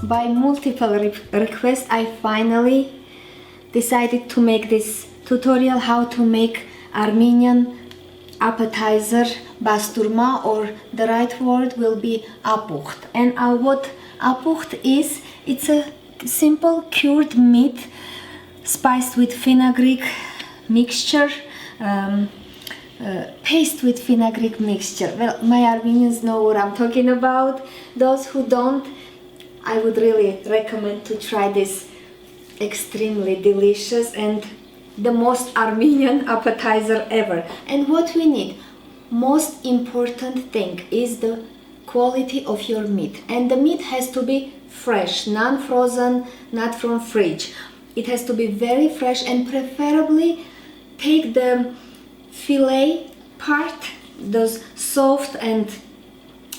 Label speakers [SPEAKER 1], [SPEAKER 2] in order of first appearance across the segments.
[SPEAKER 1] by multiple requests, I finally decided to make this tutorial how to make Armenian appetizer basturma, or the right word will be Apukht. And what Apukht is, it's a simple cured meat spiced with fenugreek mixture, paste with fenugreek mixture. Well, my Armenians know what I'm talking about. Those who don't, I would really recommend to try this extremely delicious and the most Armenian appetizer ever. And what we need, most important thing, is the quality of your meat. And the meat has to be fresh, non-frozen, not from fridge. It has to be very fresh, and preferably take the fillet part, those soft and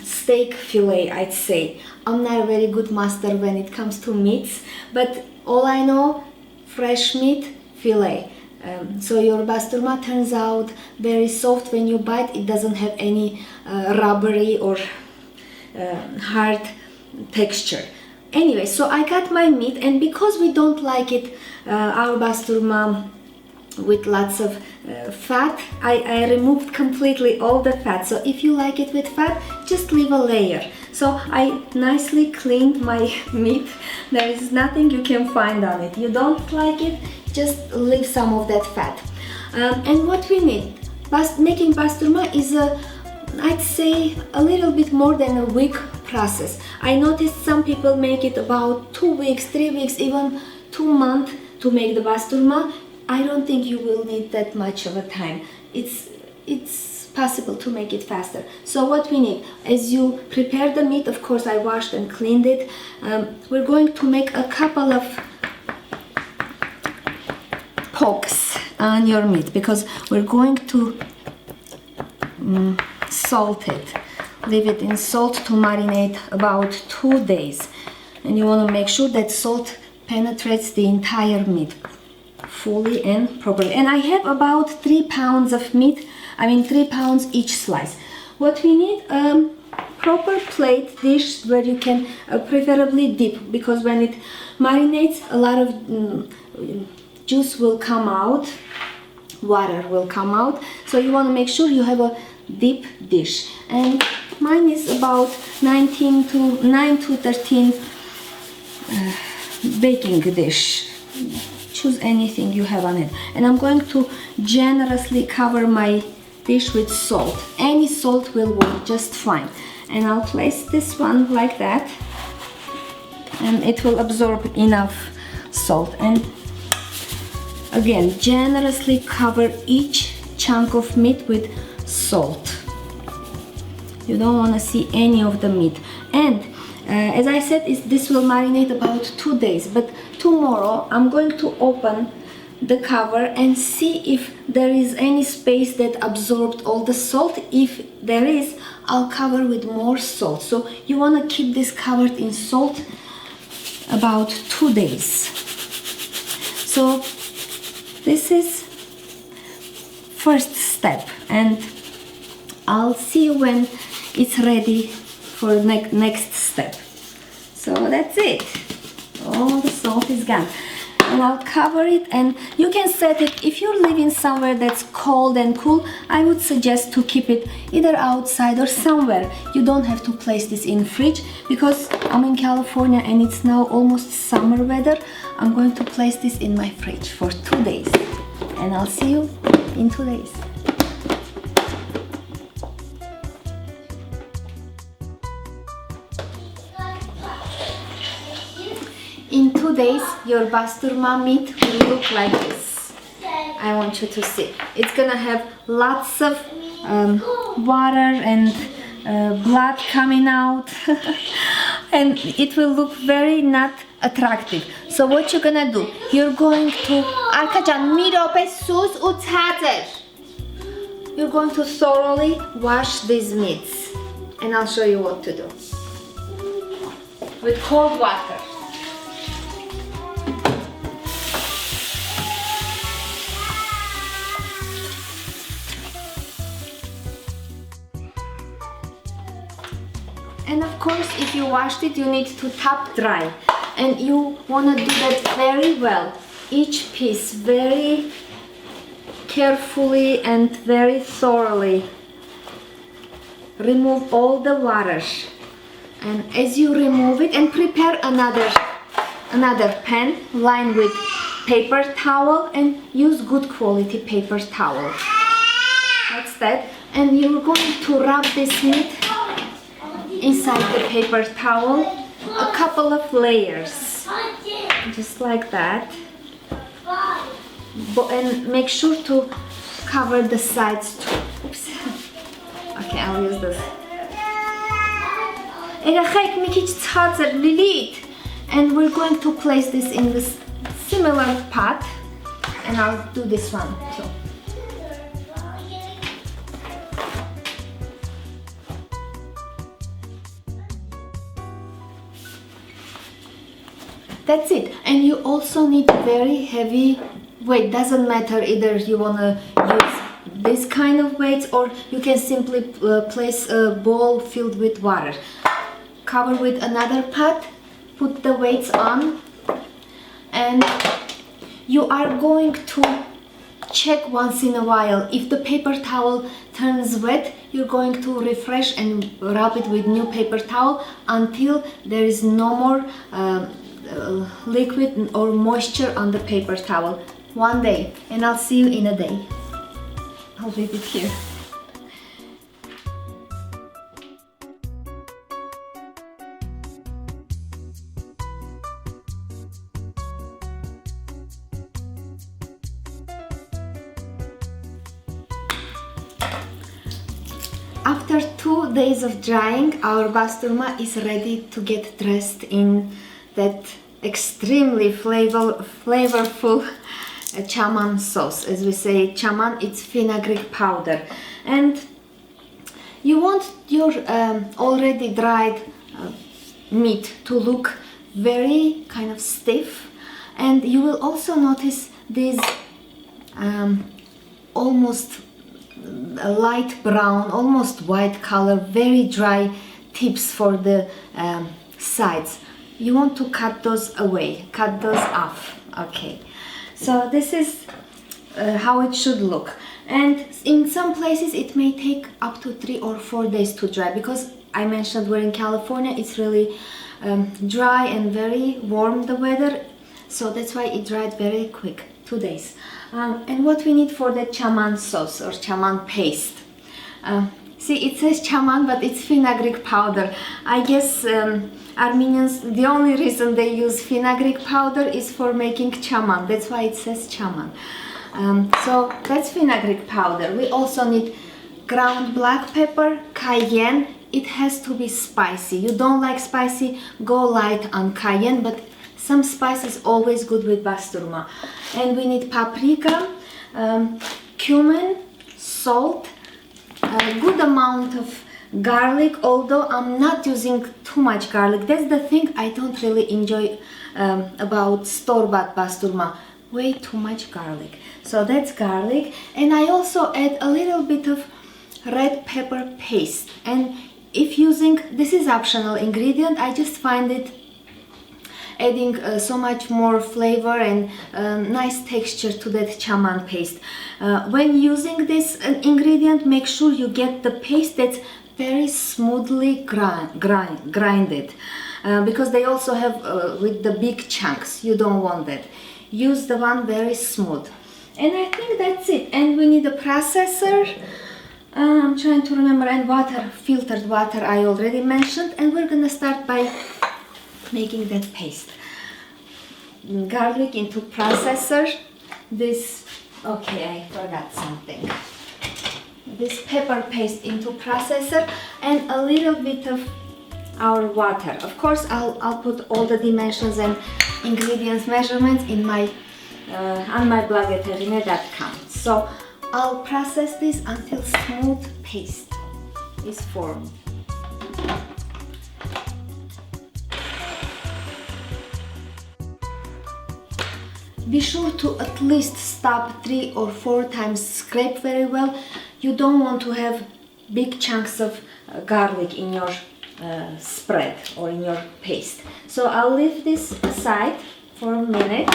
[SPEAKER 1] steak fillet, I'd say. I'm not a very good master when it comes to meats, but all I know, fresh meat, fillet. So your basturma turns out very soft when you bite. It doesn't have any rubbery or hard texture. Anyway, so I got my meat, and because we don't like it, our basturma with lots of fat, I removed completely all the fat. So if you like it with fat, just leave a layer. So I nicely cleaned my meat. There is nothing you can find on it. You don't like it, just leave some of that fat. And what we need, making basturma is I'd say a little bit more than a week process. I noticed some people make it about 2 weeks, 3 weeks, even 2 months to make the basturma. I don't think you will need that much of a time. It's possible to make it faster. So what we need, as you prepare the meat, of course I washed and cleaned it, we're going to make a couple of pokes on your meat, because we're going to salt it. Leave it in salt to marinate about 2 days. And you want to make sure that salt penetrates the entire meat fully and properly. And I have about 3 pounds of meat, 3 pounds each slice. What we need, proper plate dish where you can preferably dip, because when it marinates, a lot of juice will come out, water will come out. So you want to make sure you have a deep dish. And mine is about 9 to 13 baking dish. Choose anything you have on it. And I'm going to generously cover my dish with salt. Any salt will work just fine. And I'll place this one like that, and it will absorb enough salt. And again, generously cover each chunk of meat with salt. You don't want to see any of the meat. And as I said, this will marinate about 2 days, but tomorrow I'm going to open the cover and see if there is any space that absorbed all the salt. If there is, I'll cover with more salt. So you want to keep this covered in salt about 2 days. So this is first step, and I'll see you when it's ready for the next step. So that's it. All the salt is gone. And I'll cover it, and you can set it, if you're living somewhere that's cold and cool, I would suggest to keep it either outside or somewhere. You don't have to place this in fridge, because I'm in California and it's now almost summer weather. I'm going to place this in my fridge for 2 days, and I'll see you in 2 days. In 2 days, your basturma meat will look like this. I want you to see. It's gonna have lots of water and blood coming out, and it will look very not attractive. So what you're gonna do, you're going to you're going to thoroughly wash these meats, and I'll show you what to do with cold water. And of course, if you washed it, you need to tap dry. And you want to do that very well. Each piece very carefully and very thoroughly. Remove all the water. And as you remove it, and prepare another pan lined with paper towel, and use good quality paper towel. That's that. And you're going to wrap this meat inside the paper towel, a couple of layers, just like that. And make sure to cover the sides too. Oops. Okay, I'll use this. And we're going to place this in this similar pot, and I'll do this one too. That's it. And you also need very heavy weight. Doesn't matter, either you want to use this kind of weights, or you can simply place a bowl filled with water. Cover with another pot, put the weights on, and you are going to check once in a while. If the paper towel turns wet, you're going to refresh and rub it with new paper towel until there is no more liquid or moisture on the paper towel. One day, and I'll see you in a day. I'll leave it here. After 2 days of drying, our basturma is ready to get dressed in that extremely flavorful chaman sauce. As we say, chaman, it's fenugreek powder. And you want your already dried meat to look very kind of stiff, and you will also notice these almost light brown, almost white color, very dry tips for the sides. You want to cut those away, cut those off. Okay, so this is how it should look. And in some places it may take up to 3 or 4 days to dry, because I mentioned we're in California, it's really dry and very warm, the weather, so that's why it dried very quick, 2 days. And what we need for the chaman sauce or chaman paste. See, it says chaman, but it's fenugreek powder. I guess Armenians, the only reason they use fenugreek powder is for making chaman. That's why it says chaman. So that's fenugreek powder. We also need ground black pepper, cayenne. It has to be spicy. You don't like spicy, go light on cayenne, but some spice is always good with basturma. And we need paprika, cumin, salt, a good amount of garlic, although I'm not using too much garlic. That's the thing I don't really enjoy about store-bought basturma. Way too much garlic. So that's garlic. And I also add a little bit of red pepper paste. And if using, this is optional ingredient, I just find it adding so much more flavor and nice texture to that chaman paste. When using this ingredient, make sure you get the paste that's very smoothly grinded, because they also have with the big chunks. You don't want that. Use the one very smooth. And I think that's it. And we need a processor. I'm trying to remember, and water, filtered water I already mentioned. And we're gonna start by making that paste. Garlic into processor. This, okay, I forgot something. This pepper paste into processor, and a little bit of our water. Of course, I'll put all the dimensions and ingredients measurements in my on my blog at heghineh.com. So I'll process this until smooth paste is formed. Be sure to at least stop 3 or 4 times, scrape very well. You don't want to have big chunks of garlic in your spread or in your paste. So I'll leave this aside for a minute.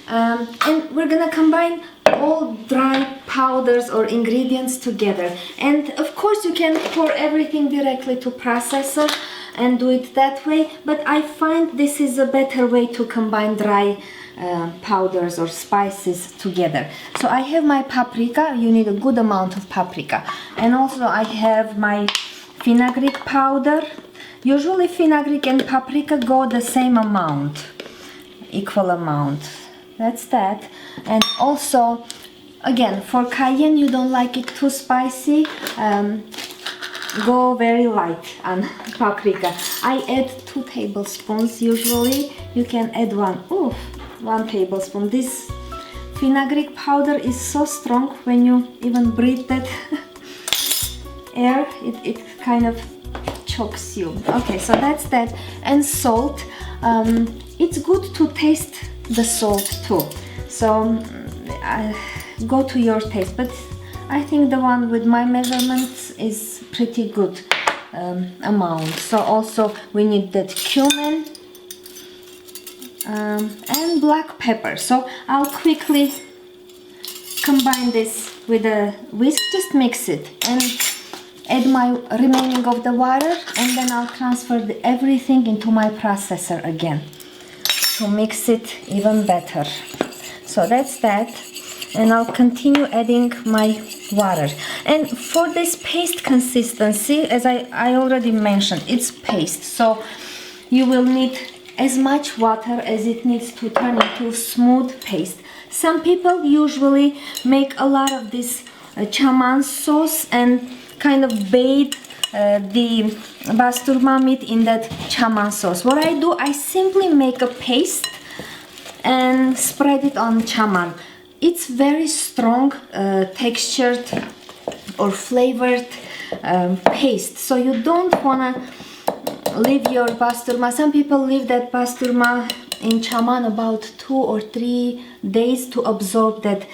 [SPEAKER 1] And we're gonna combine all dry powders or ingredients together. And of course you can pour everything directly to processor and do it that way, but I find this is a better way to combine dry powders or spices together. So I have my paprika. You need a good amount of paprika, and also I have my fenugreek powder. Usually fenugreek and paprika go the same amount, equal amount. That's that. And also, again, for cayenne, you don't like it too spicy, go very light on paprika. I add 2 tablespoons usually. You can add 1 tablespoon. This fenugreek powder is so strong when you even breathe that air, it kind of chokes you. Okay, so that's that. And salt, it's good to taste the salt too. So go to your taste, but I think the one with my measurements is pretty good amount. So also we need that cumin and black pepper. So I'll quickly combine this with a whisk, just mix it and add my remaining of the water, and then I'll transfer everything into my processor again to mix it even better. So that's that, and I'll continue adding my water. And for this paste consistency, as I already mentioned, it's paste, so you will need as much water as it needs to turn into smooth paste. Some people usually make a lot of this chaman sauce and kind of bathe the basturma meat in that chaman sauce. What I do, I simply make a paste and spread it on chaman. It's very strong textured or flavored paste, so you don't wanna leave your basturma. Some people leave that basturma in chaman about 2 or 3 days to absorb that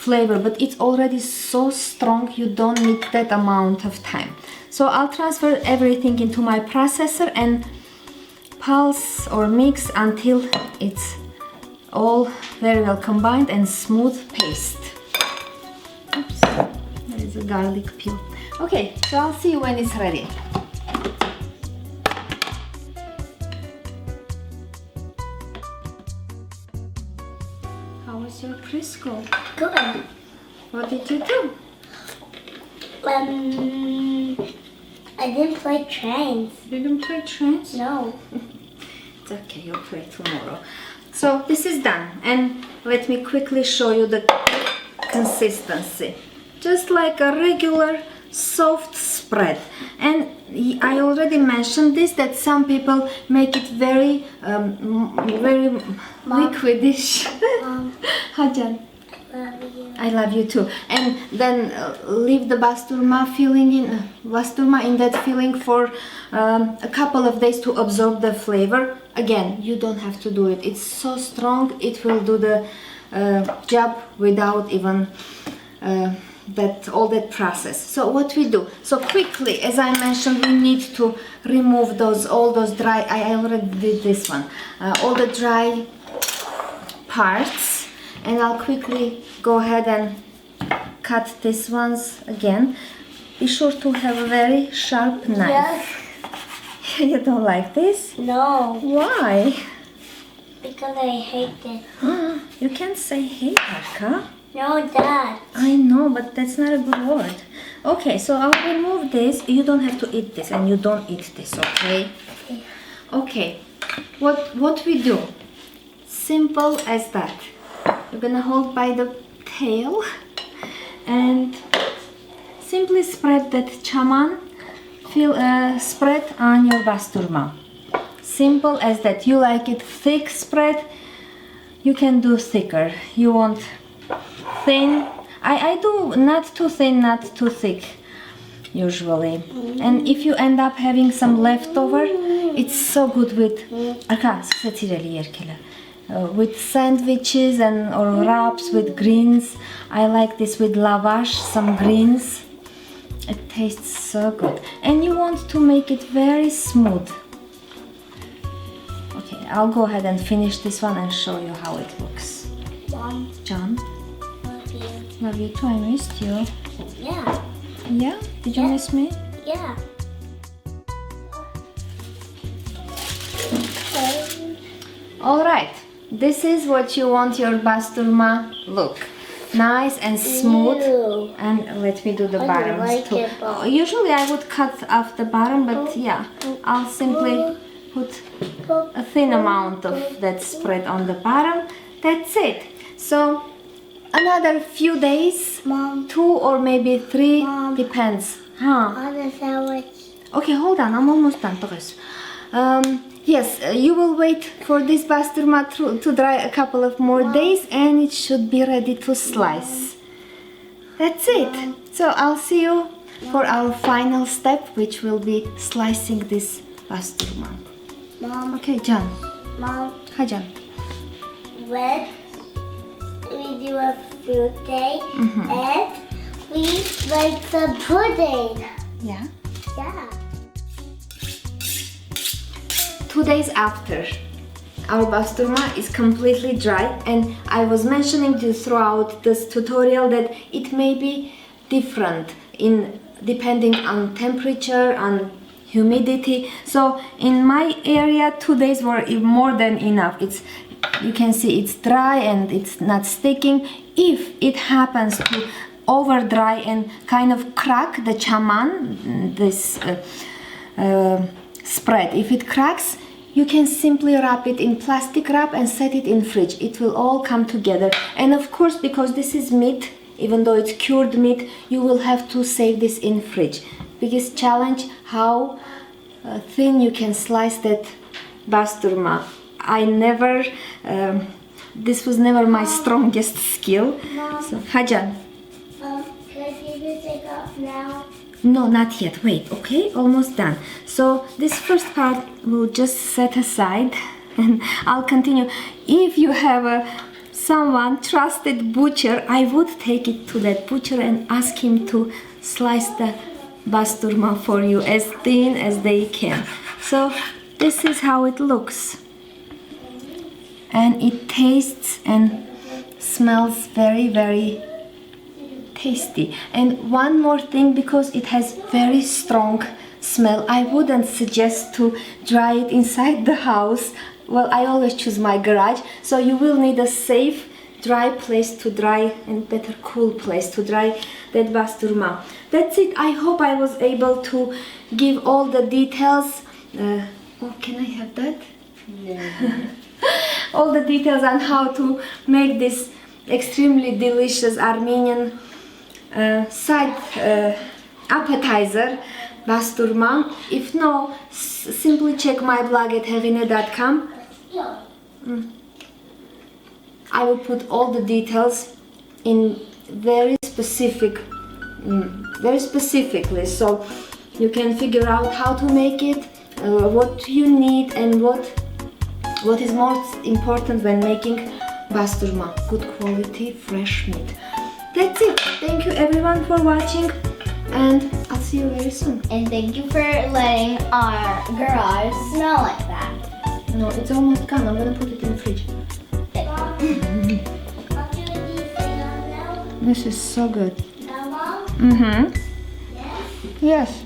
[SPEAKER 1] flavor, but it's already so strong you don't need that amount of time. So I'll transfer everything into my processor and pulse or mix until it's all very well combined and smooth paste. Oops, there is a garlic peel. Okay, so I'll see you when it's ready. How was your preschool?
[SPEAKER 2] Good.
[SPEAKER 1] What did you do?
[SPEAKER 2] I didn't play trains.
[SPEAKER 1] You didn't play trains?
[SPEAKER 2] No.
[SPEAKER 1] It's okay, you'll play tomorrow. So this is done, and let me quickly show you the consistency. Just like a regular soft spread. And I already mentioned this, that some people make it very liquidish. Hajan, I love you too. And then leave the basturma in that filling for a couple of days to absorb the flavor. Again, you don't have to do it. It's so strong, it will do the job without even all that process. So what we do? So quickly, as I mentioned, we need to remove all those dry. I already did this one. All the dry parts, and I'll quickly go ahead and cut these ones again. Be sure to have a very sharp knife.
[SPEAKER 2] Yes.
[SPEAKER 1] You don't like this?
[SPEAKER 2] No.
[SPEAKER 1] Why?
[SPEAKER 2] Because I hate it.
[SPEAKER 1] You can't say hate, Arka.
[SPEAKER 2] No, Dad.
[SPEAKER 1] I know, but that's not a good word. Okay, so I'll remove this. You don't have to eat this, and you don't eat this, okay? Okay, what we do? Simple as that. You're gonna hold by the tail and simply spread that chaman. Spread on your basturma. Simple as that. You like it thick spread, you can do thicker. You want thin. I do not too thin, not too thick usually. And if you end up having some leftover, it's so good with sandwiches or wraps with greens. I like this with lavash, some greens. It tastes so good. And you want to make it very smooth. Okay, I'll go ahead and finish this one and show you how it looks.
[SPEAKER 2] Mom,
[SPEAKER 1] John,
[SPEAKER 2] love you.
[SPEAKER 1] love you too. I missed you.
[SPEAKER 2] Yeah.
[SPEAKER 1] Yeah? Did you
[SPEAKER 2] Yeah.
[SPEAKER 1] miss me?
[SPEAKER 2] Yeah.
[SPEAKER 1] Alright, this is what you want your basturma look. Nice and smooth.
[SPEAKER 2] Ew.
[SPEAKER 1] And let me do the
[SPEAKER 2] I don't
[SPEAKER 1] bottoms
[SPEAKER 2] like
[SPEAKER 1] too.
[SPEAKER 2] it, but-
[SPEAKER 1] Usually I would cut off the bottom, but yeah, I'll simply put a thin amount of that spread on the bottom. That's it. So another few days,
[SPEAKER 2] Mom,
[SPEAKER 1] 2 or maybe 3,
[SPEAKER 2] Mom.
[SPEAKER 1] depends. Huh?
[SPEAKER 2] on the sandwich.
[SPEAKER 1] Okay, hold on, I'm almost done. Yes, you will wait for this basturma to dry a couple of more days and it should be ready to slice. That's it. So I'll see you for our final step, which will be slicing this basturma.
[SPEAKER 2] Mom,
[SPEAKER 1] Okay, John.
[SPEAKER 2] Mom,
[SPEAKER 1] Hi, John.
[SPEAKER 2] when we do a fruit day and we make some pudding.
[SPEAKER 1] Yeah.
[SPEAKER 2] Yeah.
[SPEAKER 1] 2 days after, our basturma is completely dry, and I was mentioning this throughout this tutorial that it may be different in depending on temperature, on humidity. So in my area 2 days were more than enough. You can see it's dry and it's not sticking. If it happens to over dry and kind of crack the chaman, this spread, if it cracks, you can simply wrap it in plastic wrap and set it in fridge. It will all come together. And of course, because this is meat, even though it's cured meat, you will have to save this in fridge. Biggest challenge, how thin you can slice that basturma. This was never my strongest skill. So, Hajan.
[SPEAKER 2] Can I see the take off now?
[SPEAKER 1] No, not yet. Wait, okay? Almost done. So this first part we'll just set aside and I'll continue. If you have someone trusted butcher, I would take it to that butcher and ask him to slice the basturma for you as thin as they can. So this is how it looks. And it tastes and smells very, very tasty. And one more thing, because it has very strong smell, I wouldn't suggest to dry it inside the house. Well, I always choose my garage, so you will need a safe dry place to dry and better cool place to dry that basturma. That's it. I hope I was able to give all the details. Oh, can I have that?
[SPEAKER 2] Yeah.
[SPEAKER 1] All the details on how to make this extremely delicious Armenian side appetizer, basturma. If no, simply check my blog at heghineh.com. I will put all the details in very specifically, so you can figure out how to make it, what you need, and what is most important when making basturma. Good quality fresh meat. That's it. Thank you everyone for watching, and I'll see you very soon.
[SPEAKER 2] And thank you for letting our garage smell like that.
[SPEAKER 1] No, it's almost gone. I'm gonna put it in the fridge. This is so good. Mm-hmm. Yes. Yes.